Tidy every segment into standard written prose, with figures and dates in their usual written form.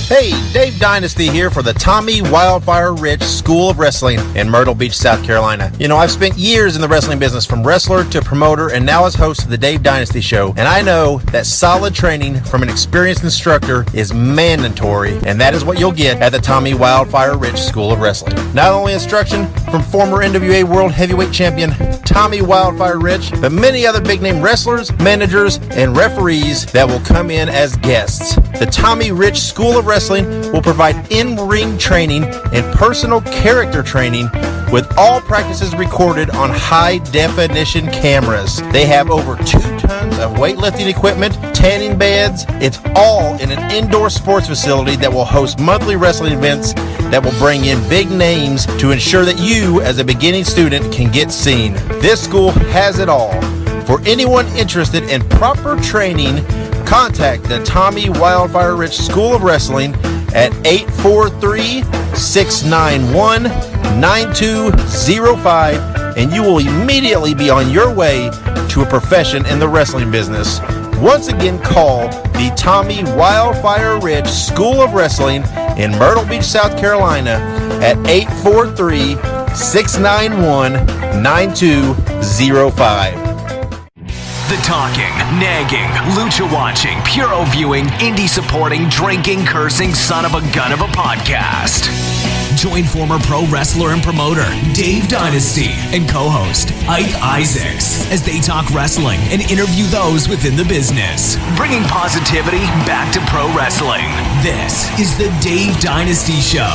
Hey, Dave Dynasty here for the Tommy Wildfire Rich School of Wrestling in Myrtle Beach, South Carolina. You know, I've spent years in the wrestling business, from wrestler to promoter, and now as host of the Dave Dynasty Show. And I know that solid training from an experienced instructor is mandatory, and that is what you'll get at the Tommy Wildfire Rich School of Wrestling. Not only instruction from former NWA World Heavyweight Champion Tommy Wildfire Rich, but many other big-name wrestlers, managers, and referees that will come in as guests. The Tommy Rich School of Wrestling will provide in-ring training and personal character training with all practices recorded on high-definition cameras. They have over 2 tons of weightlifting equipment, tanning beds. It's all in an indoor sports facility that will host monthly wrestling events that will bring in big names to ensure that you, as a beginning student, can get seen. This school has it all. For anyone interested in proper training, contact the Tommy Wildfire Rich School of Wrestling at 843-691-9205, and you will immediately be on your way to a profession in the wrestling business. Once again, call the Tommy Wildfire Rich School of Wrestling in Myrtle Beach, South Carolina at 843-691-9205. The talking, nagging, lucha watching, puro viewing, indie supporting, drinking, cursing son of a gun of a podcast. Join former pro wrestler and promoter Dave Dynasty and co-host Ike Isaacs as they talk wrestling and interview those within the business, bringing positivity back to pro wrestling. This is the Dave Dynasty Show.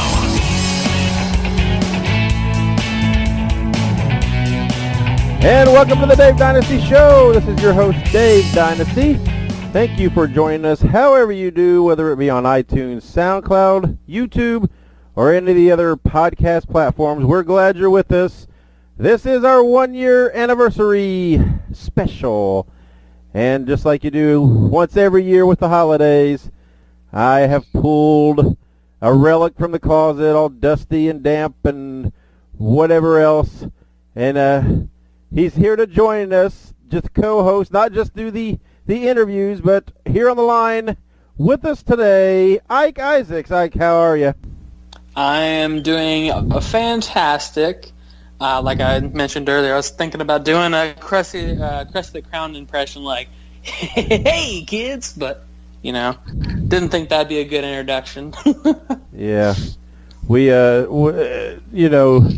And welcome to the Dave Dynasty Show. This is your host, Dave Dynasty. Thank you for joining us however you do, whether it be on iTunes, SoundCloud, YouTube, or any of the other podcast platforms. We're glad you're with us. This is our 1-year anniversary special. And just like you do once every year with the holidays, I have pulled a relic from the closet, all dusty and damp and whatever else. And he's here to join us, just co-host, not just do the interviews, but here on the line with us today, Ike Isaacs. Ike, how are you? I am doing fantastic. Like I mentioned earlier, I was thinking about doing a Krusty the Clown impression, like, hey, kids, but, you know, didn't think that'd be a good introduction. Yeah. We, you know,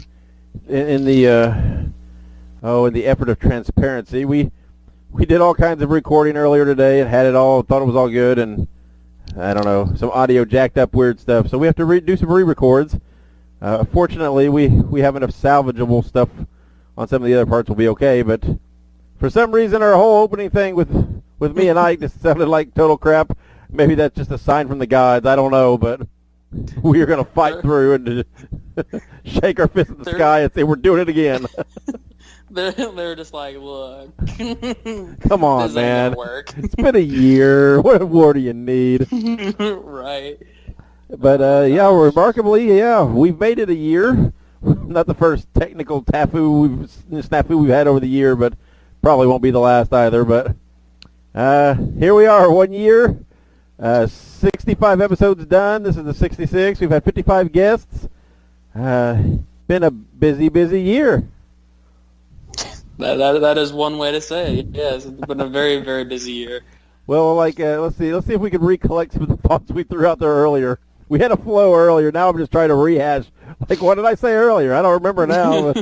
in the effort of transparency, we did all kinds of recording earlier today and had it all, thought it was all good, and I don't know, some audio jacked up weird stuff. So we have to do some re-records. Fortunately, we have enough salvageable stuff on some of the other parts will be okay, but for some reason our whole opening thing with me and Ike just sounded like total crap. Maybe that's just a sign from the gods, I don't know, but we are going to fight through and shake our fist at the sky and say we're doing it again. They're just like, look. Come on, this man. ain't gonna work. It's been a year. What more do you need? Right. But, yeah, remarkably, yeah, we've made it a year. Not the first technical snafu we've had over the year, but probably won't be the last either. But here we are, 1 year, 65 episodes done. This is the 66. We've had 55 guests. Been a busy year. That is one way to say it. Yes, it's been a very, very busy year. Well, like, let's see if we can recollect some of the thoughts we threw out there earlier. We had a flow earlier. Now I'm just trying to rehash. Like, what did I say earlier? I don't remember now.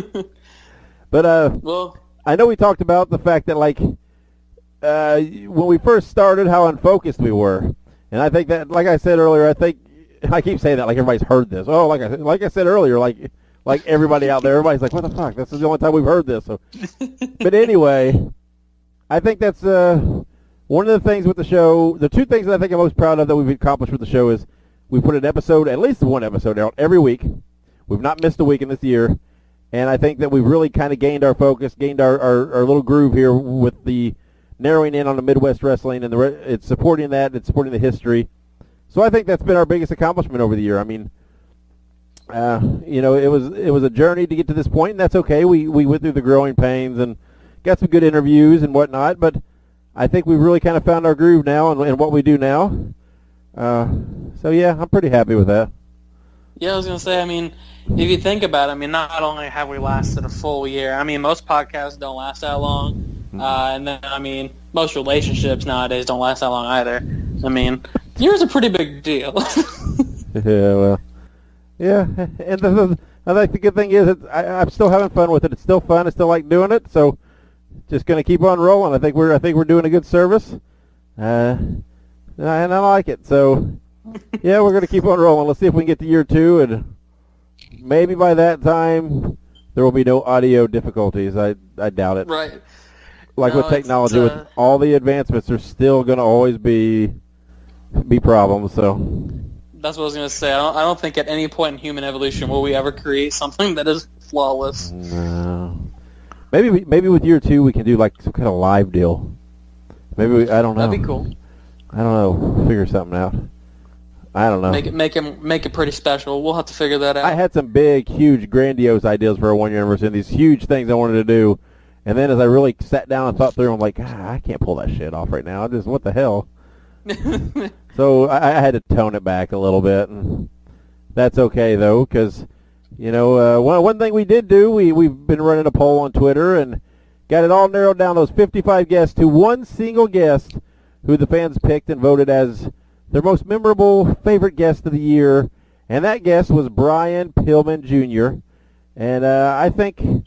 But well, I know we talked about the fact that, like, when we first started, how unfocused we were. And I think that, like I said earlier, I keep saying that like everybody's heard this. Oh, like I said earlier, like everybody out there, everybody's like, what the fuck? This is the only time we've heard this. So, but anyway, I think that's one of the things with the show. The 2 things that I think I'm most proud of that we've accomplished with the show is we put an episode, at least one episode out every week. We've not missed a week in this year. And I think that we've really kind of gained our focus, gained our little groove here with the narrowing in on the Midwest wrestling, and it's supporting that, it's supporting the history. So I think that's been our biggest accomplishment over the year. I mean, you know, it was a journey to get to this point, and that's okay. We went through the growing pains and got some good interviews and whatnot, but I think we've really kind of found our groove now and what we do now. So yeah, I'm pretty happy with that. Yeah, I was gonna say. I mean, if you think about it, I mean, not only have we lasted a full year. I mean, most podcasts don't last that long, and then I mean, most relationships nowadays don't last that long either. I mean, year's a pretty big deal. Yeah, well, yeah, and I think the good thing is I'm still having fun with it. It's still fun. I still like doing it. So, just gonna keep on rolling. I think we're doing a good service, and I like it. So, yeah, we're gonna keep on rolling. Let's see if we can get to year 2, and maybe by that time there will be no audio difficulties. I doubt it. Right. Like with technology, with all the advancements, there's still gonna always be problems. So. That's what I was going to say. I don't think at any point in human evolution will we ever create something that is flawless. No. Maybe with year 2 we can do like some kind of live deal. Maybe I don't know. That'd be cool. I don't know. Figure something out. I don't know. Make it pretty special. We'll have to figure that out. I had some big, huge, grandiose ideas for a 1-year anniversary, and these huge things I wanted to do. And then as I really sat down and thought through them, I'm like, I can't pull that shit off right now. What the hell? So I had to tone it back a little bit, and that's okay though, because one thing we did do, we've been running a poll on Twitter and got it all narrowed down, those 55 guests, to one single guest who the fans picked and voted as their most memorable favorite guest of the year, and that guest was Brian Pillman Jr. And I think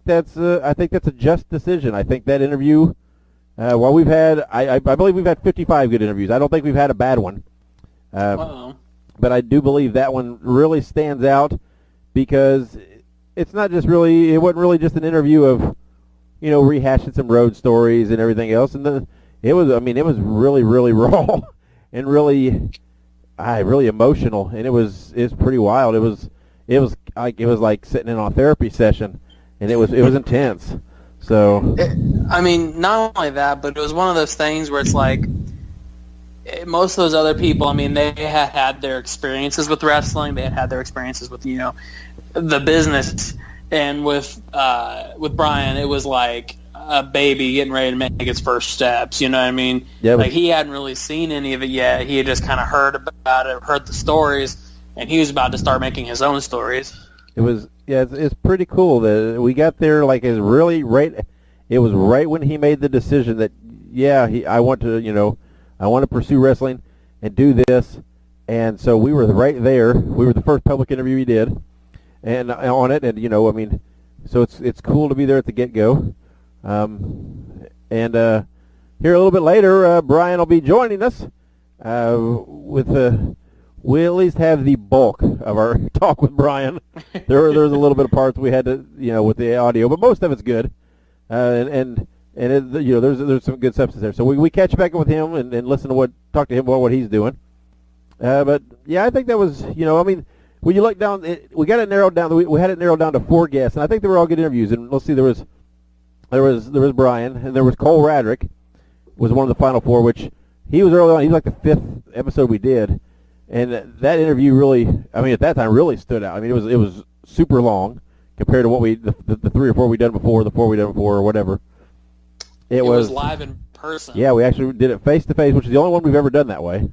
that's a just decision. I think that interview. Well, we've had, I believe we've had 55 good interviews. I don't think we've had a bad one. But I do believe that one really stands out because it wasn't really just an interview of, rehashing some road stories and everything else. And it was really, really raw and really emotional. And it was pretty wild. It was like sitting in on a therapy session, and it was intense. So, not only that, but it was one of those things where it's like most of those other people, they had their experiences with wrestling. They had their experiences with, the business. And with Brian, it was like a baby getting ready to make its first steps. You know what I mean? Yeah, like he hadn't really seen any of it yet. He had just kind of heard about it, heard the stories, and he was about to start making his own stories. It's pretty cool that we got there. Like it was right when he made the decision that I want to pursue wrestling and do this, and so we were right there. We were the first public interview he did, and on it, and so it's cool to be there at the get-go. And here a little bit later, Brian will be joining us we'll at least have the bulk of our talk with Brian. There's a little bit of parts we had to, with the audio, but most of it's good. And there's some good substance there. So we catch back up with him and talk to him about what he's doing. But yeah, I think that was, when you look down, we got it narrowed down. We had it narrowed down to 4 guests, and I think they were all good interviews. And let's see, there was Brian, and there was Cole Radrick, was one of the final 4, which he was early on. He was like the 5th episode we did. And that interview really, at that time, really stood out. It was super long compared to what the 3 or 4 we'd done before, the 4 we'd done before, or whatever. It was live in person. Yeah, we actually did it face to face, which is the only one we've ever done that way.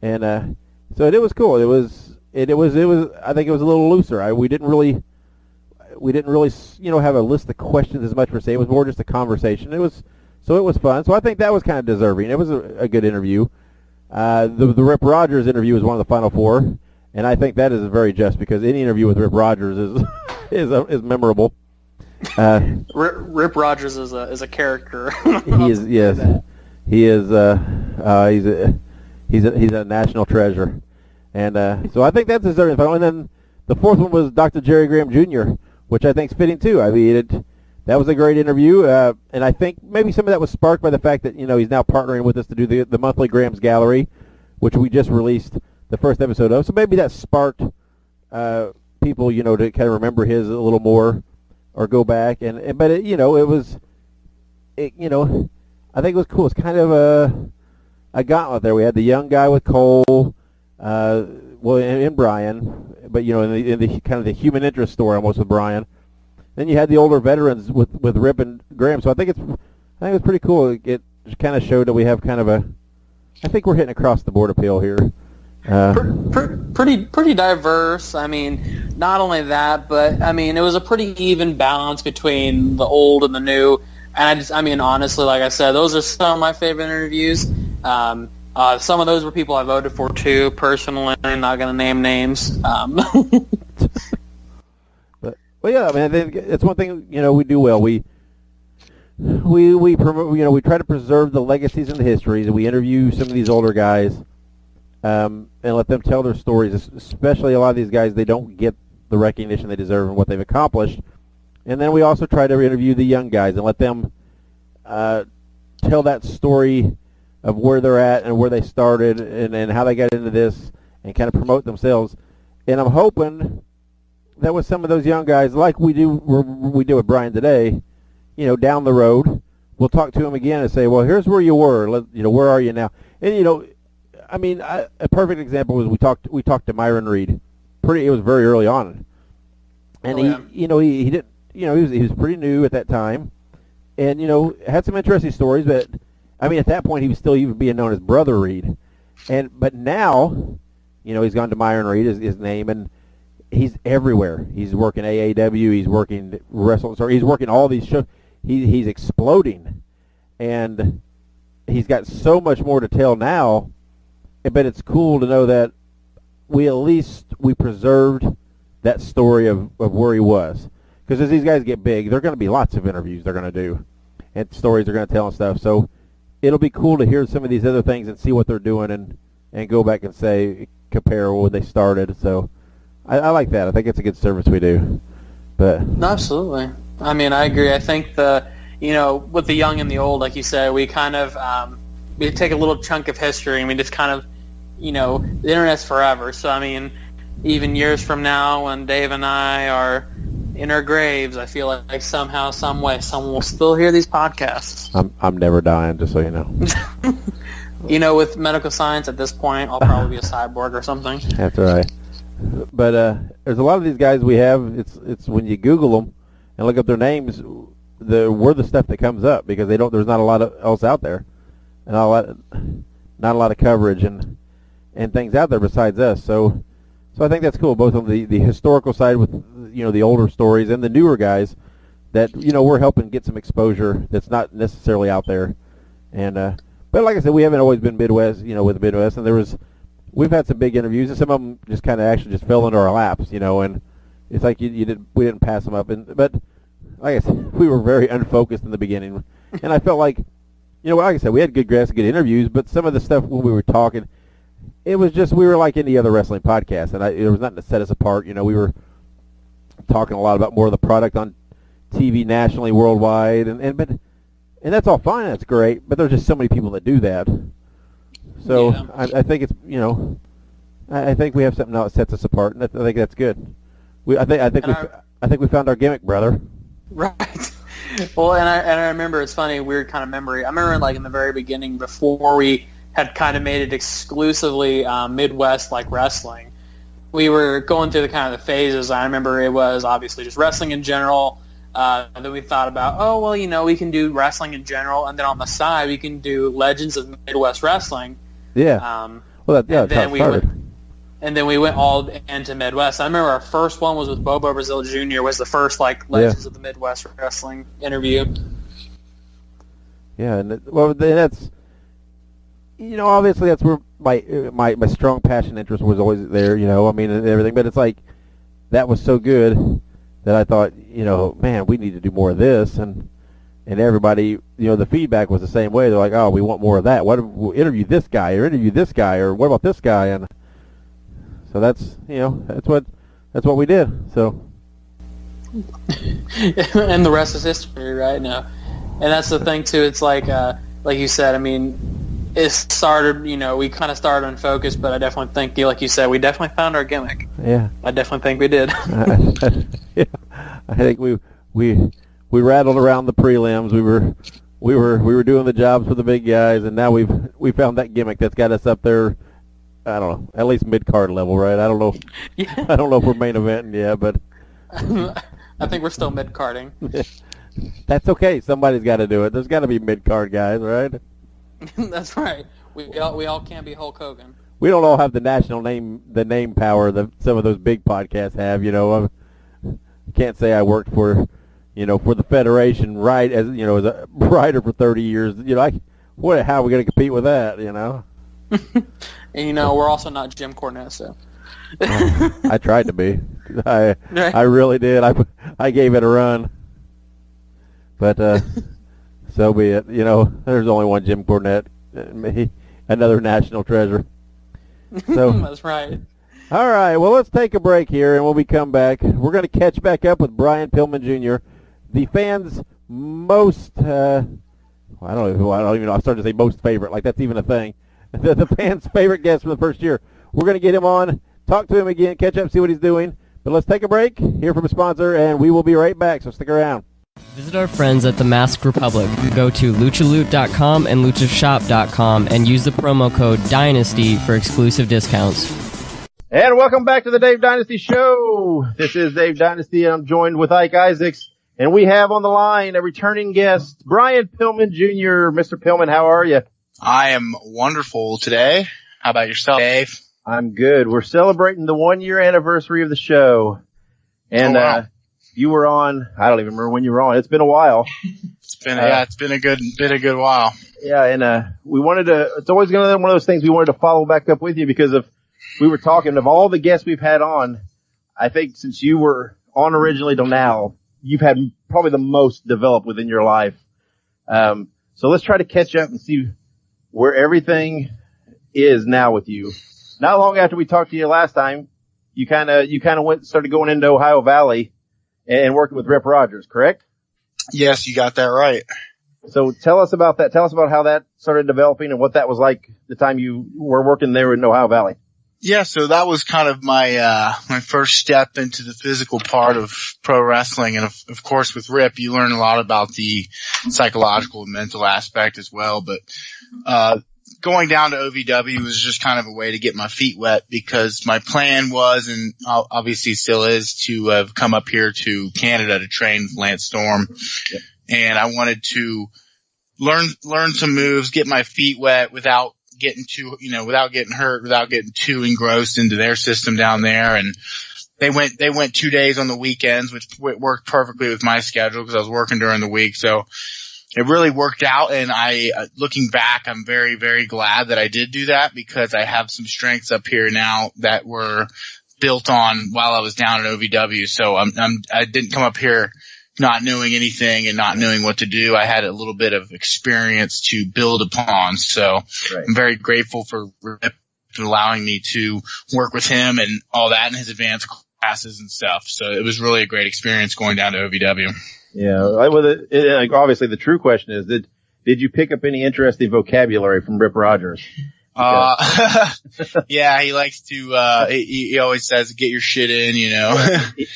And so it was cool. It was. I think it was a little looser. We didn't really, have a list of questions as much per se. It was more just a conversation. It was fun. So I think that was kind of deserving. It was a good interview. The Rip Rogers interview was one of the final 4, and I think that is very just because any interview with Rip Rogers is memorable. Rip Rogers is a character. He is, yes. He is. He's a national treasure, and so I think that's deserving. And then the 4th one was Dr. Jerry Graham Jr., which I think is fitting too. That was a great interview, and I think maybe some of that was sparked by the fact that he's now partnering with us to do the monthly Graham's Gallery, which we just released the first episode of. So maybe that sparked people, to kind of remember his a little more, or go back but I think it was cool. It's kind of a gauntlet there. We had the young guy with Cole, and Brian, but in the kind of the human interest story almost with Brian. Then you had the older veterans with Rip and Graham. So I think it's pretty cool. It kind of showed that we have kind of I think we're hitting across the board appeal here. Pretty diverse. I mean, not only that, but I mean, it was a pretty even balance between the old and the new. And I mean, honestly, like I said, those are some of my favorite interviews. Some of those were people I voted for too. Personally, I'm not going to name names. But yeah, I mean, I think it's one thing we do well. We promote, we try to preserve the legacies and the histories, and we interview some of these older guys, and let them tell their stories. Especially a lot of these guys, they don't get the recognition they deserve and what they've accomplished. And then we also try to interview the young guys and let them tell that story of where they're at and where they started and how they got into this and kind of promote themselves. And I'm hoping that with some of those young guys, like we do with Brian today, down the road, we'll talk to him again and say, well, here's where you were. Where are you now? And, I mean, a perfect example was we talked to Myron Reed. It was very early on. And he didn't, he was pretty new at that time. And, had some interesting stories, but, I mean, at that point, he was still even being known as Brother Reed. But now, he's gone to Myron Reed, his name, and he's everywhere. He's working AAW. He's working he's working all these shows. He's exploding, and he's got so much more to tell now. But it's cool to know that we preserved that story of where he was. Because as these guys get big, there are going to be lots of interviews they're going to do, and stories they're going to tell and stuff. So it'll be cool to hear some of these other things and see what they're doing and go back and compare when they started. So I like that. I think it's a good service we do. But absolutely. I mean, I agree. I think with the young and the old, like you said, we kind of we take a little chunk of history and we just kind of, the internet's forever. So I mean, even years from now, when Dave and I are in our graves, I feel like somehow, some way, someone will still hear these podcasts. I'm never dying, just so you know. With medical science at this point, I'll probably be a cyborg or something. That's right. But there's a lot of these guys we have. It's when you Google them and look up their names, we're the stuff that comes up because there's not a lot else out there, and not a lot of coverage and things out there besides us. So I think that's cool, both on the historical side with the older stories and the newer guys that we're helping get some exposure that's not necessarily out there. And but like I said, we haven't always been Midwest, with the Midwest, and we've had some big interviews, and some of them just kind of actually just fell into our laps, and it's like we didn't pass them up. But like I said, we were very unfocused in the beginning, and I felt like, like I said, we had good guests, good interviews, but some of the stuff when we were talking, it was just we were like any other wrestling podcast, and it was nothing to set us apart. We were talking a lot about more of the product on TV nationally, worldwide, and that's all fine, that's great, but there's just so many people that do that. So yeah. I think it's I think we have something now that sets us apart, and I think that's good. I think we found our gimmick, brother. Right. Well, and I remember, it's funny, weird kind of memory. I remember like in the very beginning, before we had kind of made it exclusively Midwest like wrestling, we were going through the kind of the phases. I remember it was obviously just wrestling in general. And then we thought about, we can do wrestling in general, and then on the side we can do Legends of Midwest Wrestling. Yeah. That's how it started. And then we went all into Midwest. I remember our first one was with Bobo Brazil Jr. was the first Legends of the Midwest Wrestling interview. Yeah, and that's obviously that's where my strong passion interest was always there. I mean, and everything. But it's like that was so good that I thought, man, we need to do more of this, and everybody, the feedback was the same way. They're like, oh, we want more of that. We'll interview this guy, or what about this guy? And so that's what we did. So, and the rest is history, right now. And that's the thing too. It's like you said. I mean, it started. We kind of started unfocused, but I definitely think, like you said, we definitely found our gimmick. Yeah, I definitely think we did. Yeah, I think we rattled around the prelims. We were doing the jobs for the big guys, and now we found that gimmick that's got us up there. I don't know, at least mid-card level, right? I don't know. Yeah. I don't know if we're main eventing yet, but I think we're still mid-carding. That's okay. Somebody's got to do it. There's got to be mid-card guys, right? That's right. We all can't be Hulk Hogan. We don't all have the name power that some of those big podcasts have. I can't say I worked for the Federation, right? As as a writer for 30 years. How are we going to compete with that? And we're also not Jim Cornette, so. I tried to be. I really did. I gave it a run. But so be it. There's only one Jim Cornette. Me, another national treasure. So that's right. All right. Well, let's take a break here, and when we come back, we're going to catch back up with Brian Pillman Jr., the fans' most. I don't even know. I started to say most favorite, like that's even a thing. The fans' favorite guest from the first year. We're going to get him on, talk to him again, catch up, see what he's doing. But let's take a break, hear from a sponsor, and we will be right back. So stick around. Visit our friends at the Masked Republic. Go to luchaloot.com and luchashop.com and use the promo code DYNASTY for exclusive discounts. And welcome back to the Dave Dynasty Show. This is Dave Dynasty, and I'm joined with Ike Isaacs. And we have on the line a returning guest, Brian Pillman Jr. Mr. Pillman, how are you? I am wonderful today. How about yourself, Dave? I'm good. We're celebrating the 1-year anniversary of the show. And, wow. You were on, I don't even remember when you were on. It's been a while. It's been a good while. Yeah. And, we wanted to, it's always going to be one of those things we wanted to follow back up with you because we were talking of all the guests we've had on. I think since you were on originally till now, you've had probably the most developed within your life. So let's try to catch up and see where everything is now with you. Not long after we talked to you last time, you kind of started going into Ohio Valley and working with Rip Rogers, correct? Yes, you got that right. So tell us about that. Tell us about how that started developing and what that was like the time you were working there in Ohio Valley. Yeah, so that was kind of my first step into the physical part of pro wrestling. And of course with Rip, you learn a lot about the psychological and mental aspect as well. But, going down to OVW was just kind of a way to get my feet wet because my plan was, and obviously still is, to come up here to Canada to train with Lance Storm. Yep. And I wanted to learn some moves, get my feet wet without getting without getting hurt, without getting too engrossed into their system down there. And they went 2 days on the weekends, which worked perfectly with my schedule because I was working during the week. So it really worked out, and looking back, I'm very, very glad that I did do that because I have some strengths up here now that were built on while I was down at OVW. So I didn't come up here not knowing anything and not knowing what to do. I had a little bit of experience to build upon. So right. I'm very grateful for Rip allowing me to work with him and all that in his advanced classes and stuff. So it was really a great experience going down to OVW. Yeah, obviously the true question is, did you pick up any interesting vocabulary from Rip Rogers? Yeah, he likes to, he always says, get your shit in,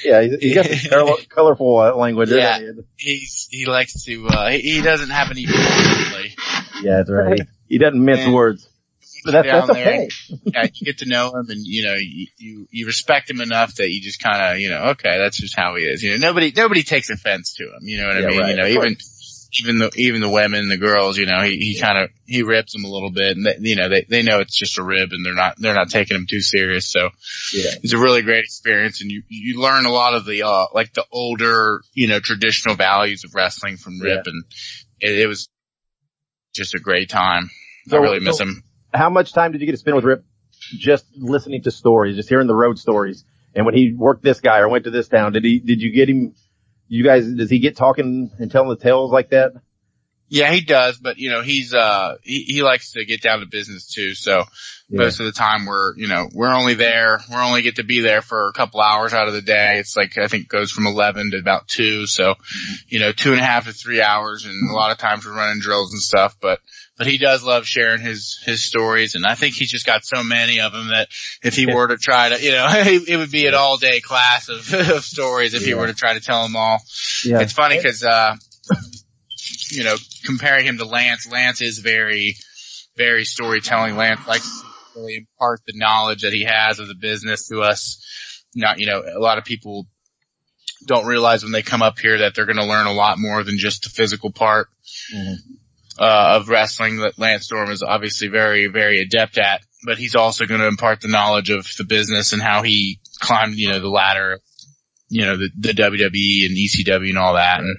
Yeah, he's got some colorful language. Yeah, he likes to, he doesn't have any, really. Yeah, that's right. He doesn't mince words. But that's okay. Yeah, you get to know him and, you respect him enough that you just kind of, okay, that's just how he is. Nobody takes offense to him. You know what I mean? Right, even the women, the girls, he rips them a little bit and they know it's just a rib and they're not taking him too serious. So yeah, it's a really great experience and you learn a lot of the, like the older, traditional values of wrestling from Rip and it was just a great time. I really miss him. How much time did you get to spend with Rip just listening to stories, just hearing the road stories? And when he worked this guy or went to this town, did you get him, does he get talking and telling the tales like that? Yeah, he does, but he's, he likes to get down to business too. So most of the time we're only get to be there for a couple hours out of the day. It's like, I think it goes from 11 to about 2. So, 2.5 to 3 hours. And a lot of times we're running drills and stuff, but he does love sharing his stories. And I think he's just got so many of them that if he were to try to, it would be an all day class of stories if he were to try to tell them all. Yeah. It's funny because, comparing him to Lance is very, very storytelling. Lance likes to really impart the knowledge that he has of the business to us. A lot of people don't realize when they come up here that they're going to learn a lot more than just the physical part. Mm-hmm. of wrestling that Lance Storm is obviously very, very adept at, but he's also going to impart the knowledge of the business and how he climbed, the ladder, the WWE and ECW and all that. And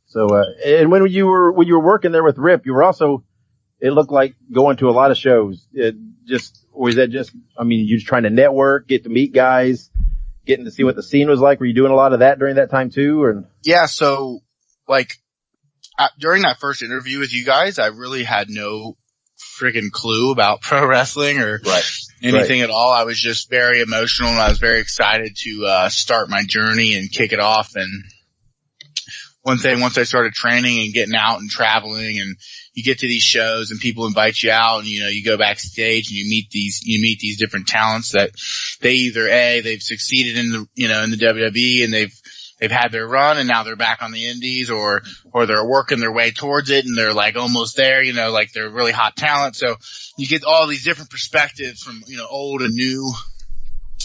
so, and when you were working there with Rip, you were also, it looked like going to a lot of shows. Was that just, you just trying to network, get to meet guys, getting to see what the scene was like? Were you doing a lot of that during that time too? Or? Yeah. So during that first interview with you guys, I really had no friggin' clue about pro wrestling or anything at all. I was just very emotional and I was very excited to start my journey and kick it off. And one thing, once I started training and getting out and traveling, and you get to these shows and people invite you out, and you go backstage and you meet these different talents that they've succeeded in the WWE and they've had their run and now they're back on the indies, or they're working their way towards it and they're like almost there, like they're really hot talent. So you get all these different perspectives from, old and new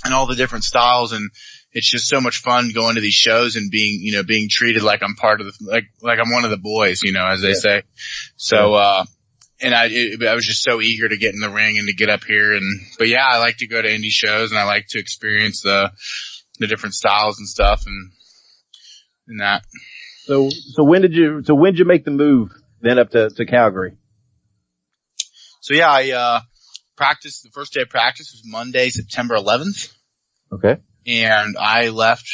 and all the different styles. And it's just so much fun going to these shows and being treated like I'm part of like I'm one of the boys, as they say. So, and I was just so eager to get in the ring and to get up here. But yeah, I like to go to indie shows and I like to experience the different styles and stuff and that. So when did you make the move then up to Calgary? So yeah, I practiced. The first day of practice was Monday, September 11th. Okay. And I left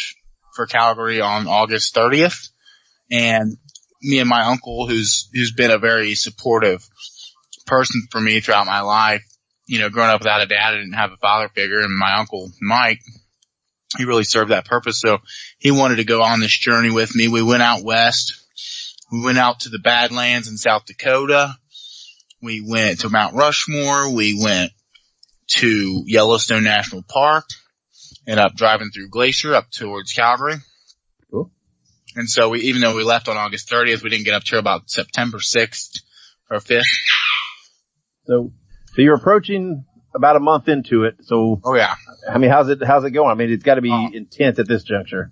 for Calgary on August 30th. And me and my uncle, who's been a very supportive person for me throughout my life, growing up without a dad, I didn't have a father figure, and my uncle Mike, he really served that purpose. So he wanted to go on this journey with me. We went out west. We went out to the Badlands in South Dakota. We went to Mount Rushmore. We went to Yellowstone National Park and up driving through Glacier up towards Calgary. Cool. And so even though we left on August 30th, we didn't get up till about September 6th or 5th. So you're approaching about a month into it. So, oh yeah. How's it going? It's got to be intense at this juncture.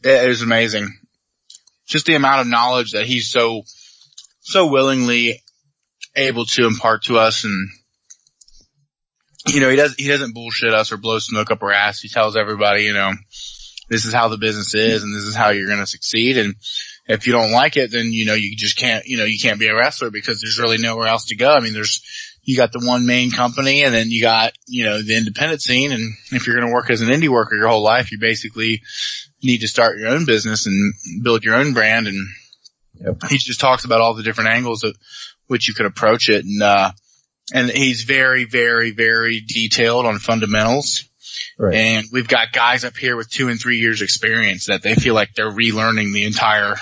It is amazing. Just the amount of knowledge that he's so willingly able to impart to us. And, he doesn't bullshit us or blow smoke up our ass. He tells everybody, this is how the business is and this is how you're going to succeed. And if you don't like it, then, you just can't, you can't be a wrestler because there's really nowhere else to go. You got the one main company and then you got, the independent scene. And if you're going to work as an indie worker your whole life, you basically need to start your own business and build your own brand. And he just talks about all the different angles of which you could approach it. And he's very, very, very detailed on fundamentals. Right. And we've got guys up here with 2 and 3 years experience that they feel like they're relearning the entire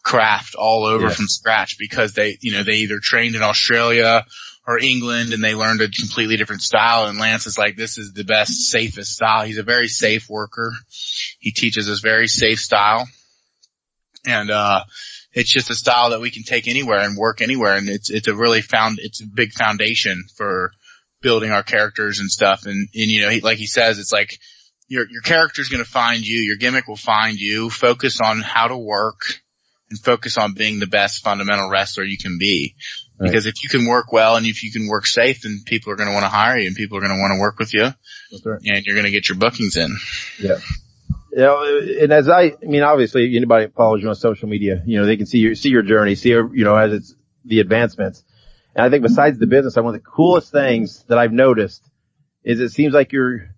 craft all over from scratch because they either trained in Australia or England and they learned a completely different style. And Lance is like, this is the best, safest style. He's a very safe worker. He teaches us very safe style. And, it's just a style that we can take anywhere and work anywhere. And it's a big foundation for building our characters and stuff. And like he says, it's like your character's going to find you. Your gimmick will find you. Focus on how to work and focus on being the best fundamental wrestler you can be. Right. Because if you can work well and if you can work safe, then people are going to want to hire you and people are going to want to work with you. That's right. And you're going to get your bookings in. Yeah. And as obviously anybody that follows you on social media, they can see your journey, as it's the advancements. And I think besides the business, one of the coolest things that I've noticed is it seems like you're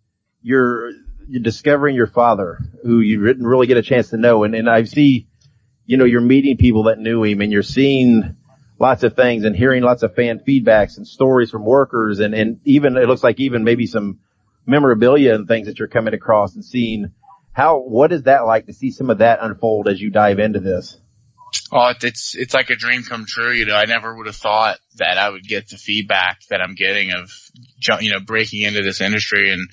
discovering your father, who you didn't really get a chance to know. And I see, you're meeting people that knew him and you're seeing lots of things and hearing lots of fan feedbacks and stories from workers. And even, it looks like even maybe some memorabilia and things that you're coming across and seeing. What is that like to see some of that unfold as you dive into this? Oh, it's like a dream come true. I never would have thought that I would get the feedback that I'm getting of, breaking into this industry. And,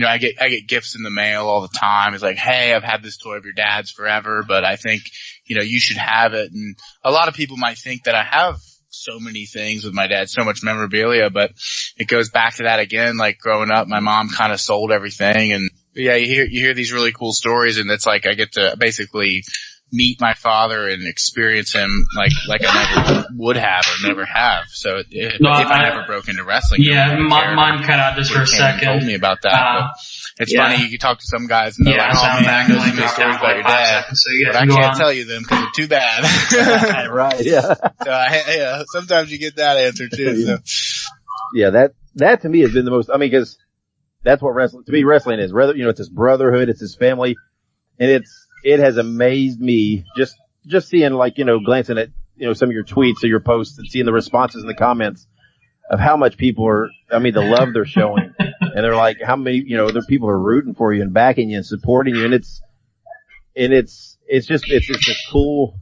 I get gifts in the mail all the time. It's like, hey, I've had this toy of your dad's forever, but I think, you should have it. And a lot of people might think that I have so many things with my dad, so much memorabilia, but it goes back to that again. Like growing up, my mom kind of sold everything. And yeah, you hear these really cool stories, and it's like I get to basically meet my father and experience him like I never would have or never have. So if I never broke into wrestling, mine cut out just for a second. Told me about that. But it's funny. You can talk to some guys and they're like, "Oh man, I know some stories about your dad, but I can't tell you them because they're too bad." Right? Yeah. So sometimes you get that answer too. So. Yeah, that to me has been the most. I mean, because that's what wrestling to me. Wrestling is rather, it's his brotherhood, it's his family, and it has amazed me just seeing glancing at some of your tweets or your posts and seeing the responses in the comments of how much people are. I mean, the love they're showing. And they're like, how many, other people are rooting for you and backing you and supporting you. And it's just this cool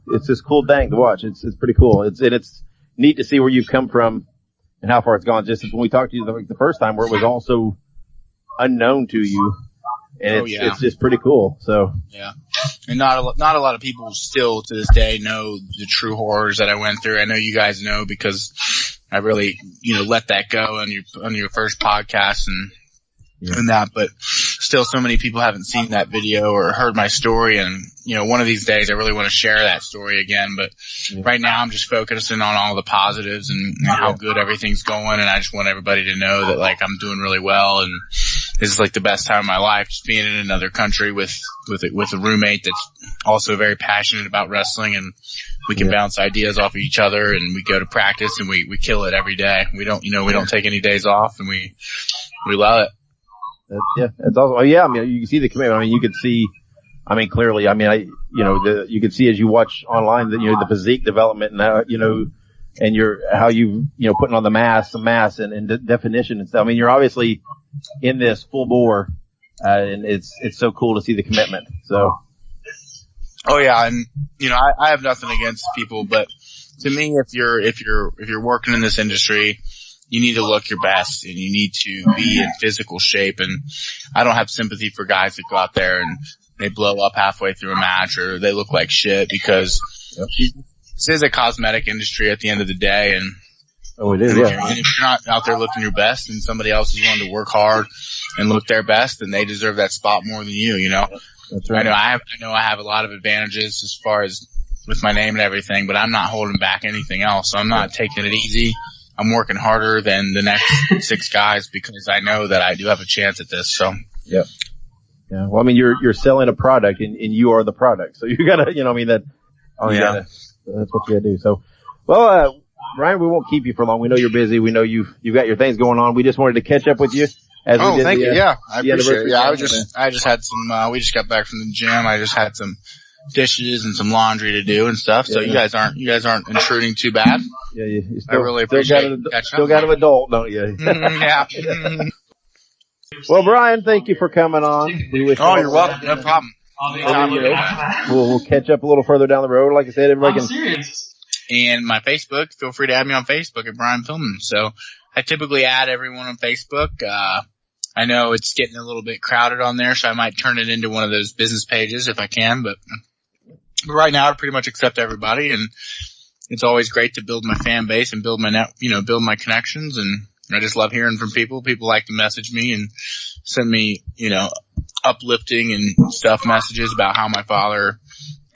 thing to watch. It's pretty cool. It's neat to see where you've come from and how far it's gone. Just as when we talked to you the first time where it was all so unknown to you. And it's just pretty cool. So. Yeah. And not a lot of people still to this day know the true horrors that I went through. I know you guys know because I really, let that go on your first podcast and that, but still so many people haven't seen that video or heard my story. And, one of these days I really want to share that story again, but right now I'm just focusing on all the positives and how good everything's going. And I just want everybody to know that I'm doing really well. And this is the best time of my life, just being in another country with a roommate that's also very passionate about wrestling, and we can bounce ideas off of each other, and we go to practice and we kill it every day. We don't take any days off, and we love it. That's awesome. Oh, yeah, I mean, you can see the commitment. I mean, you can see, clearly, you can see as you watch online that, the physique development and how, and how you putting on the mass and definition and stuff. I mean, you're obviously in this full bore, and it's so cool to see the commitment. So. Oh yeah, and I have nothing against people, but to me, if you're working in this industry, you need to look your best and you need to be in physical shape. And I don't have sympathy for guys that go out there and they blow up halfway through a match or they look like shit, because this is a cosmetic industry at the end of the day. And it is. And if you're not out there looking your best and somebody else is willing to work hard and look their best, then they deserve that spot more than you. That's right. I know I have a lot of advantages as far as with my name and everything, but I'm not holding back anything else. So I'm not taking it easy. I'm working harder than the next 6 guys because I know that I do have a chance at this. So. Yep. Yeah. Well, I mean, you're selling a product and you are the product. So you gotta, that's what you gotta do. So, well, Ryan, we won't keep you for long. We know you're busy. We know you've got your things going on. We just wanted to catch up with you. Thank you. Yeah, I appreciate it. Yeah, I just had some, we just got back from the gym. I just had some dishes and some laundry to do and stuff. So you guys aren't intruding too bad. Yeah, you still, I really appreciate it. Still got an adult, don't you? Yeah. Well, Brian, thank you for coming on. You're welcome. No problem. We'll catch up a little further down the road. Like I said, everybody can. Serious. And my Facebook, feel free to add me on Facebook at Brian Pillman. So I typically add everyone on Facebook. I know it's getting a little bit crowded on there, so I might turn it into one of those business pages if I can. But right now, I pretty much accept everybody, and it's always great to build my fan base and build my build my connections. And I just love hearing from people. People like to message me and send me, uplifting and stuff messages about how my father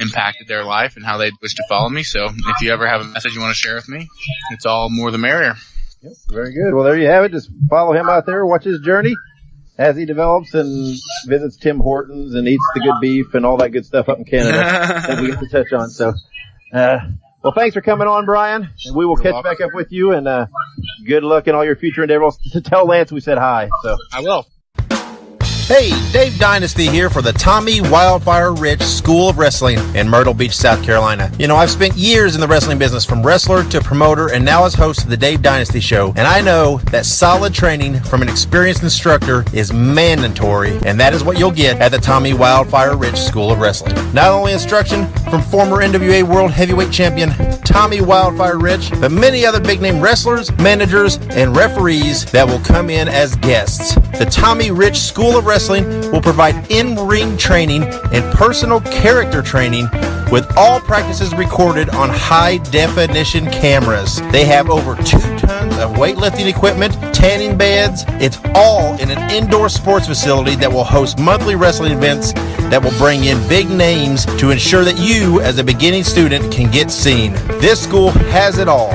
impacted their life and how they wish to follow me. So if you ever have a message you want to share with me, it's all more the merrier. Yep, very good. Well, there you have it. Just follow him out there, watch his journey as he develops and visits Tim Hortons and eats the good beef and all that good stuff up in Canada that we get to touch on. So, well, thanks for coming on, Brian, and we will catch back up with you, and good luck in all your future endeavors. Tell Lance we said hi. So I will. Hey, Dave Dynasty here for the Tommy Wildfire Rich School of Wrestling in Myrtle Beach, South Carolina. I've spent years in the wrestling business from wrestler to promoter and now as host of the Dave Dynasty Show. And I know that solid training from an experienced instructor is mandatory, and that is what you'll get at the Tommy Wildfire Rich School of Wrestling. Not only instruction from former NWA World Heavyweight Champion Tommy Wildfire Rich, but many other big-name wrestlers, managers, and referees that will come in as guests. The Tommy Rich School of Wrestling Wrestling will provide in-ring training and personal character training with all practices recorded on high-definition cameras. They have over 2 tons of weightlifting equipment, tanning beds. It's all in an indoor sports facility that will host monthly wrestling events that will bring in big names to ensure that you, as a beginning student, can get seen. This school has it all.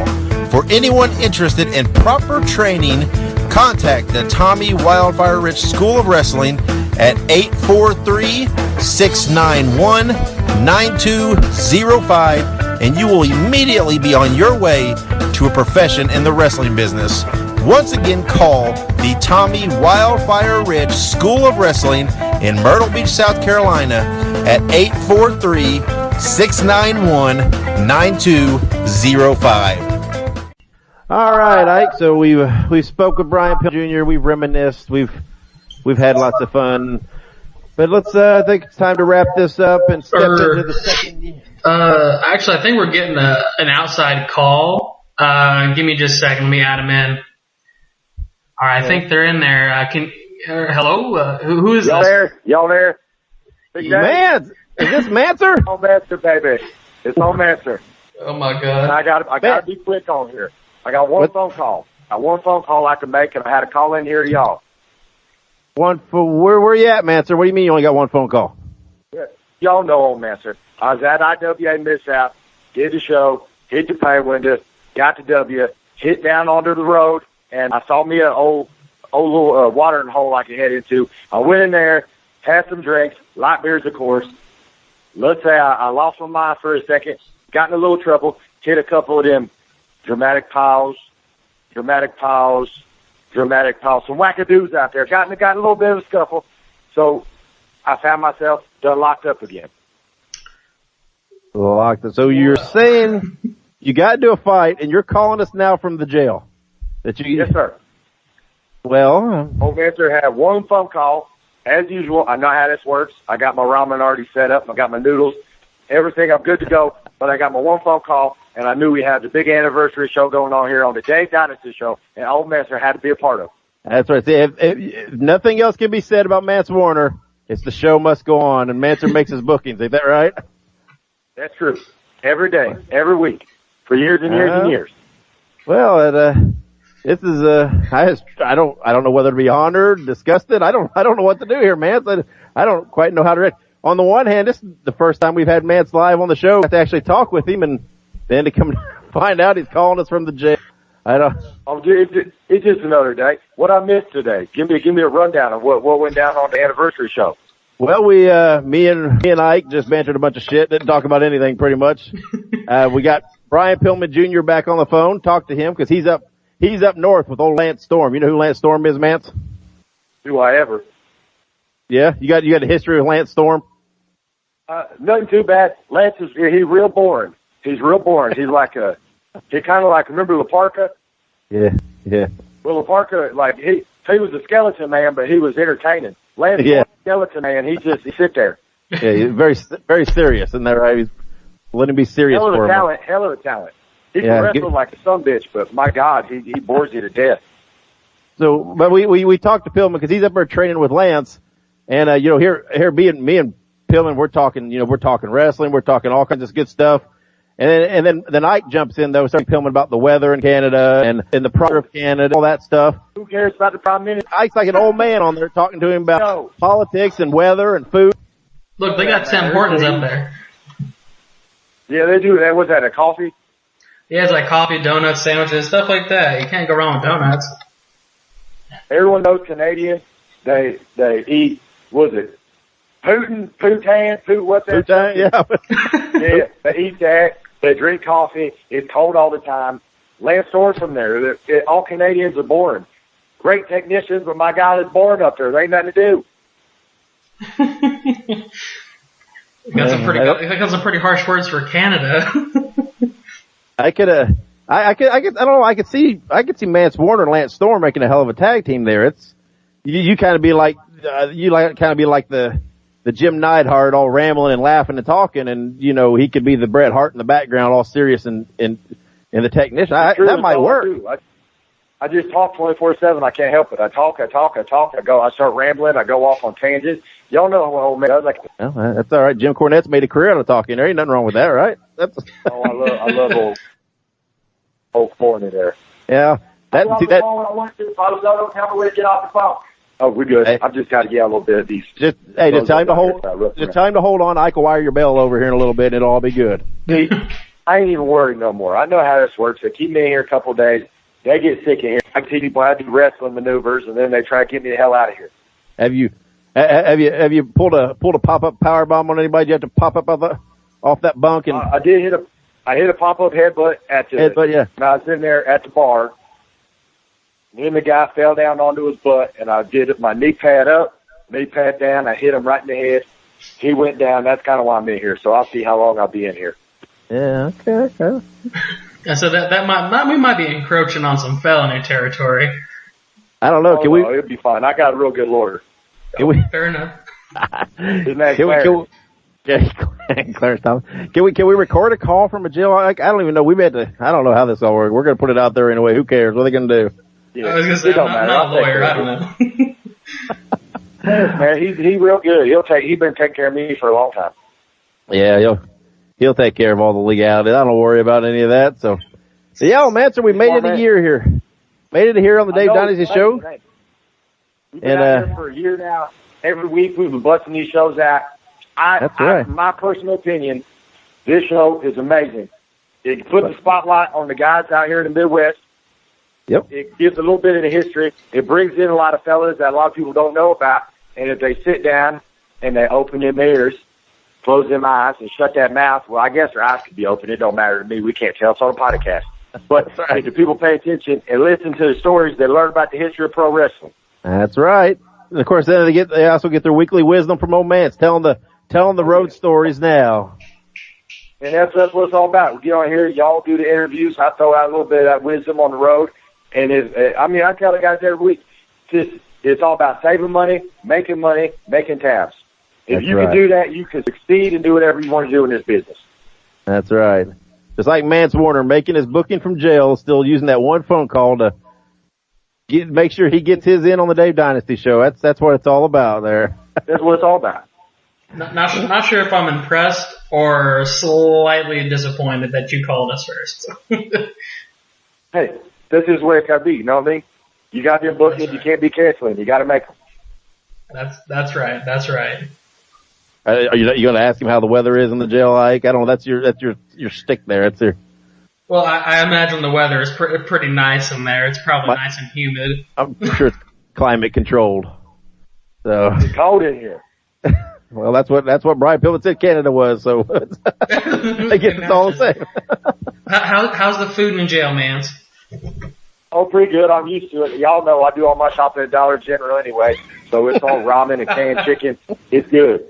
For anyone interested in proper training, contact the Tommy Wildfire Rich School of Wrestling at 843-691-9205, and you will immediately be on your way to a profession in the wrestling business. Once again, call the Tommy Wildfire Rich School of Wrestling in Myrtle Beach, South Carolina at 843-691-9205. All right, Ike. So we spoke with Brian Pillman Jr. We've reminisced. We've had lots of fun. But let's I think it's time to wrap this up and step into the second. Actually, I think we're getting an outside call. Give me just a second. Let me add them in. All right, I think they're in there. Hello? Who is this? Y'all there? Big Mance! Is this Mancer? It's on Mancer, baby. It's on Mancer. Oh my God! I gotta be quick on here. I got one phone call. I got one phone call I can make, and I had to call in here to y'all. One for where you at, Mancer? What do you mean you only got one phone call? Yeah. Y'all know old Mancer. I was at IWA Mishap, did the show, hit the pay window, got the W, hit down onto the road, and I saw me an old little watering hole I could head into. I went in there, had some drinks, light beers, of course. Let's say I lost my mind for a second, got in a little trouble, hit a couple of them dramatic pause, some wackadoos out there. Got in a little bit of a scuffle, so I found myself done locked up again. Locked up. So you're saying you got into a fight, and you're calling us now from the jail? Yes, sir. Well, old Mancer had one phone call, as usual. I know how this works. I got my ramen already set up. I got my noodles, everything. I'm good to go. But I got my one phone call, and I knew we had the big anniversary show going on here on the Dave Dynasty Show, and old Mancer had to be a part of it. That's right. See, if nothing else can be said about Mance Warner, it's the show must go on, and Mancer makes his bookings. Is that right? That's true. Every day, every week, for years and years and years. Well, this is I don't know whether to be honored, disgusted. I don't know what to do here, Mance. I don't quite know how to react. On the one hand, this is the first time we've had Mance live on the show. I have to actually talk with him, and then to come find out he's calling us from the jail. I don't. Oh, it's just another day. What I missed today? Give me a rundown of what went down on the anniversary show. Well, me and Ike just bantered a bunch of shit. Didn't talk about anything pretty much. We got Brian Pillman Jr. back on the phone. Talked to him because he's up north with old Lance Storm. You know who Lance Storm is, Mance? Do I ever? Yeah, you got a history with Lance Storm? Nothing too bad. Lance he's real boring. He's real boring. He kind of like, remember LaParca? Yeah. Well, LaParca, he was a skeleton man, but he was entertaining. Lance was a skeleton man. He sit there. Yeah, he's very, very serious, isn't that right? He's letting him be serious hell of for a him. Talent, hell of a talent. He can wrestle like a sumbitch, but my God, he bores you to death. So, but we talked to Pillman because he's up there training with Lance, and here being me and Pillman, we're talking wrestling, we're talking all kinds of good stuff. And then Ike jumps in though, starting Pillman about the weather in Canada and the pride of Canada, all that stuff. Who cares about the Prime Minister? Ike's like an old man on there talking to him about politics and weather and food. Look, they got Tim Hortons up there. Yeah, they do. That was that a coffee? Yeah, it's like coffee, donuts, sandwiches, stuff like that. You can't go wrong with donuts. Everyone knows Canadians. They eat. Was it poutine? What's that? Poutine, yeah. Yeah, they eat that. They drink coffee. It's cold all the time. Lance Storm's from there. All Canadians are boring. Great technicians, but my God is boring up there. There ain't nothing to do. Got some pretty harsh words for Canada. I don't know. I could see Mance Warner and Lance Storm making a hell of a tag team there. It's you kind of be like the Jim Neidhart, all rambling and laughing and talking, and he could be the Bret Hart in the background, all serious and the technician. That might work. I just talk 24/7. I can't help it. I talk. I start rambling. I go off on tangents. Y'all know how old man does. Well, that's all right. Jim Cornette's made a career out of talking. There ain't nothing wrong with that, right? I love old Corny there. Yeah. I was on the phone when I went to. Don't tell me where to get off the phone. Oh, we're good. Hey. I've just got to yell a little bit. Just time to hold on. I can wire your bell over here in a little bit, and it'll all be good. See, I ain't even worried no more. I know how this works. They keep me in here a couple of days. They get sick in here. I can see people I do wrestling maneuvers, and then they try to get me the hell out of here. Have you pulled a pop-up power bomb on anybody? Did you have to pop up off that bunk? And I did hit a pop-up headbutt yeah. When I was in there at the bar. Me and the guy fell down onto his butt, and I did my knee pad up, knee pad down. I hit him right in the head. He went down. That's kind of why I'm in here. So I'll see how long I'll be in here. Yeah. Okay. Yeah, so we might be encroaching on some felony territory. I don't know. No, it'll be fine. I got a real good lawyer. Fair enough. His name's Clarence. Clarence Thomas. Can we record a call from a jail? I don't even know. I don't know how this all works. We're going to put it out there anyway. Who cares? What are they going to do? Yeah, I was going to say, I'm not a lawyer. I don't know. Man, he's real good. He's been taking care of me for a long time. Yeah, he'll take care of all the legality. I don't worry about any of that. So yeah, Mance, we made it a year here. Made it here on the Dave Dynasty Show. We've been out here for a year now. Every week we've been busting these shows out. That's right. My personal opinion, this show is amazing. It puts the spotlight on the guys out here in the Midwest. Yep. It gives a little bit of the history. It brings in a lot of fellas that a lot of people don't know about. And if they sit down and they open them ears, close them eyes, and shut that mouth, well, I guess their eyes could be open. It don't matter to me. We can't tell. It's on a podcast. But if the people pay attention and listen to the stories, they learn about the history of pro wrestling. That's right. And of course, then they also get their weekly wisdom from old Mance, telling the road stories now. And that's what it's all about. We get on here, y'all do the interviews. I throw out a little bit of that wisdom on the road. And I tell the guys every week, it's all about saving money, making tabs. If you can do that, you can succeed and do whatever you want to do in this business. That's right. Just like Mance Warner making his booking from jail, still using that one phone call to make sure he gets his in on the Dave Dynasty Show. That's what it's all about there. That's what it's all about. Not sure if I'm impressed or slightly disappointed that you called us first. Hey, this is the way it got to be. You know what I mean? You got them bookings. You can't be canceling. You got to make them. That's right. That's right. Are you going to ask him how the weather is in the jail, Ike? I don't know. That's your stick there. That's your. Well, I imagine the weather is pretty nice in there. It's probably nice and humid. I'm sure it's climate controlled. So it's cold in here. Well, that's what Brian Pillman said Canada was. So I guess it's all the same. How's the food in jail, Mance? Oh, pretty good. I'm used to it. Y'all know I do all my shopping at Dollar General anyway, so it's all ramen and canned chicken. It's good.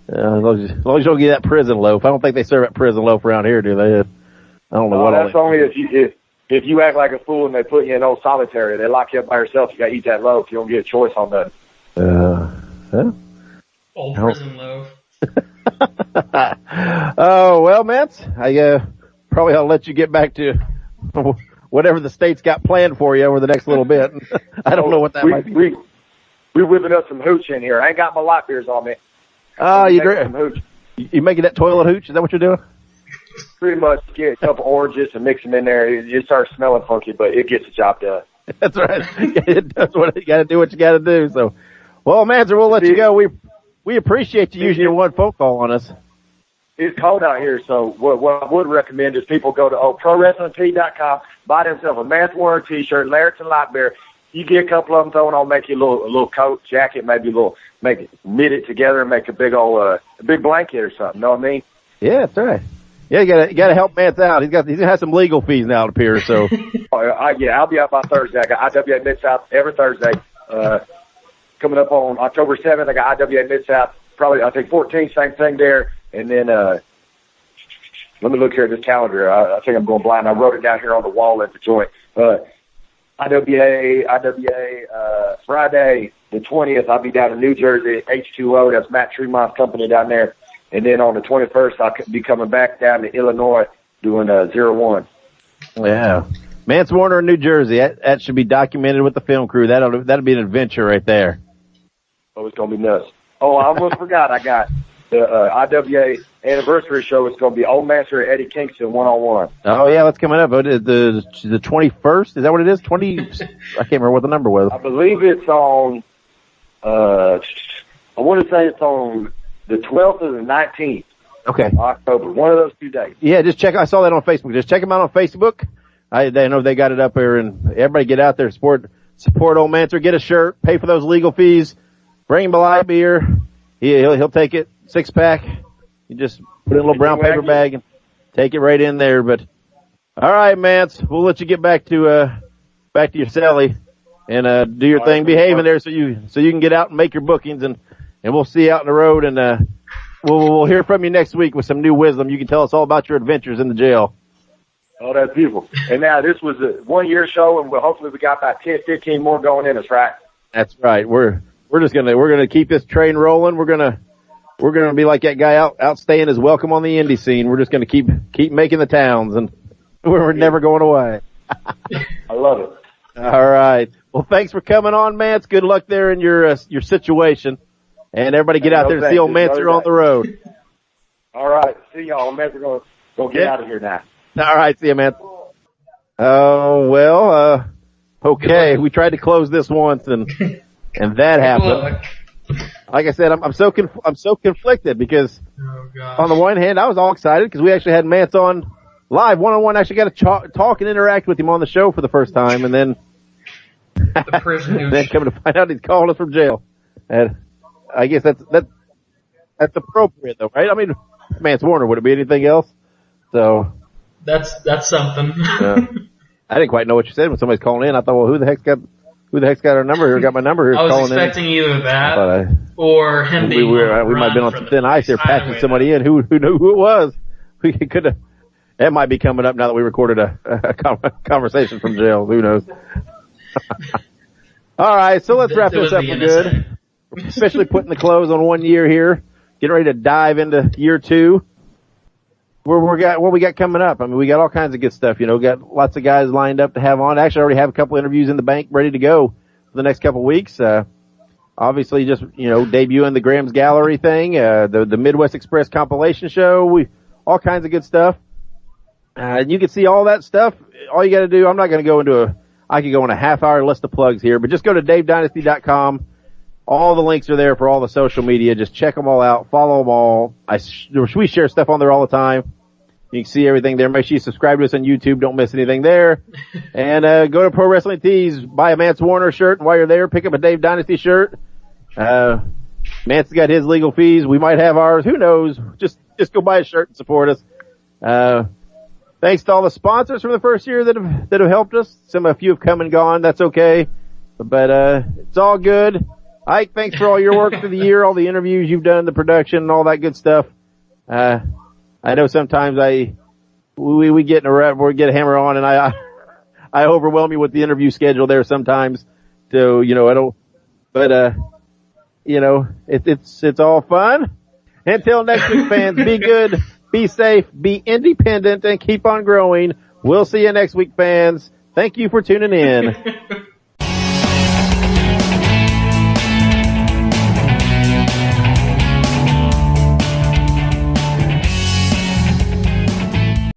As long as you don't get that prison loaf. I don't think they serve that prison loaf around here, do they? I don't know what. That's only if you act like a fool and they put you in old solitary. They lock you up by yourself. You got to eat that loaf. You don't get a choice on that. Old prison loaf. Oh well, Mance. I probably I'll let you get back to whatever the state's got planned for you over the next little bit. I don't know what that might be. We're whipping up some hooch in here. I ain't got my light beers on me. You making that toilet hooch? Is that what you're doing? Pretty much. Get a couple oranges and mix them in there. It starts smelling funky, but it gets the job done. That's right. It does what you got to do. What you got to do. So, well, Manzer, we'll let you go. We appreciate you using your one phone call on us. It's cold out here, so what I would recommend is people go to ProWrestlingTee.com, buy themselves a Mance Warner T-shirt, Larritt's and Light Beer. You get a couple of them thrown on, make you a little coat, jacket, maybe make it knit it together and make a big old big blanket or something. Know what I mean? Yeah, that's right. Yeah, you gotta help Mance out. He's gonna have some legal fees now, it appears. So I'll be out by Thursday. I got IWA Mid-South every Thursday. Coming up on October 7th, I got IWA Mid-South. Probably I think 14th, same thing there. And then let me look here at this calendar. I think I'm going blind. I wrote it down here on the wall at the joint. IWA, Friday the 20th, I'll be down in New Jersey at H2O. That's Matt Tremont's company down there. And then on the 21st, I'll be coming back down to Illinois doing 01. Yeah. Mance Warner in New Jersey. That should be documented with the film crew. That'll be an adventure right there. Oh, it's gonna be nuts. Oh, I almost forgot. I got the IWA anniversary show. It's gonna be Old Master and Eddie Kingston 1-on-1. Oh yeah, that's coming up. The 21st. Is that what it is? 20. I can't remember what the number was. I believe it's on. I want to say it's on the 12th or the 19th. Okay. October. One of those 2 days. Yeah, just check. I saw that on Facebook. Just check them out on Facebook. I know they got it up there, and everybody get out there, support Old Mancer, get a shirt, pay for those legal fees, bring him a light beer. He'll take it, 6-pack. You just put it in a little brown paper bag and take it right in there. But all right, Mance, we'll let you get back to your celly and do your thing, behave in there so you can get out and make your bookings, and we'll see you out on the road, and we'll hear from you next week with some new wisdom. You can tell us all about your adventures in the jail. Oh, that's beautiful. And now this was a 1-year show, and hopefully we got about 10, 15 more going in us, right? That's right. We're gonna keep this train rolling. We're gonna be like that guy out staying his welcome on the indie scene. We're just gonna keep making the towns, and we're never going away. I love it. All right. Well, thanks for coming on, Mance. Good luck there in your situation, and everybody get out there to see Old Mancer on the road. All right. See y'all. Old Mancer gonna get out of here now. All right, see you, man. Oh, well, okay. We tried to close this once and that happened. Like I said, I'm so conflicted because on the one hand, I was all excited because we actually had Mance on live one-on-one. Actually got to talk and interact with him on the show for the first time, and then then coming to find out he's calling us from jail. And I guess that's appropriate though, right? I mean, Mance Warner, would it be anything else? So. That's something. I didn't quite know what you said when somebody's calling in. I thought, well, who the heck's got our number here? Got my number here. I was calling expecting in. Either that or him being we might have been on some thin ice here, patching somebody in. Who knew who it was? We could have. That might be coming up now that we recorded a conversation from jail. Who knows? All right, so let's wrap this up for good. We're officially putting the close on 1 year here. Getting ready to dive into year 2. What we got coming up? I mean, we got all kinds of good stuff, got lots of guys lined up to have on. Actually, I already have a couple interviews in the bank ready to go for the next couple of weeks. Obviously just, debuting the Graham's Gallery thing, the Midwest Express compilation show, all kinds of good stuff. You can see all that stuff. All you gotta do, I could go on a half-hour list of plugs here, but just go to DaveDynasty.com. All the links are there for all the social media. Just check them all out. Follow them all. We share stuff on there all the time. You can see everything there. Make sure you subscribe to us on YouTube. Don't miss anything there. And go to Pro Wrestling Tees. Buy a Mance Warner shirt. And while you're there, pick up a Dave Dynasty shirt. Mance has got his legal fees. We might have ours. Who knows? Just go buy a shirt and support us. Thanks to all the sponsors from the first year that have helped us. A few have come and gone. That's okay. But it's all good. Ike, thanks for all your work through the year, all the interviews you've done, the production, and all that good stuff. I know sometimes we get in a rep, we get a hammer on, and I overwhelm you with the interview schedule there sometimes. So, it's all fun. Until next week, fans, be good, be safe, be independent, and keep on growing. We'll see you next week, fans. Thank you for tuning in.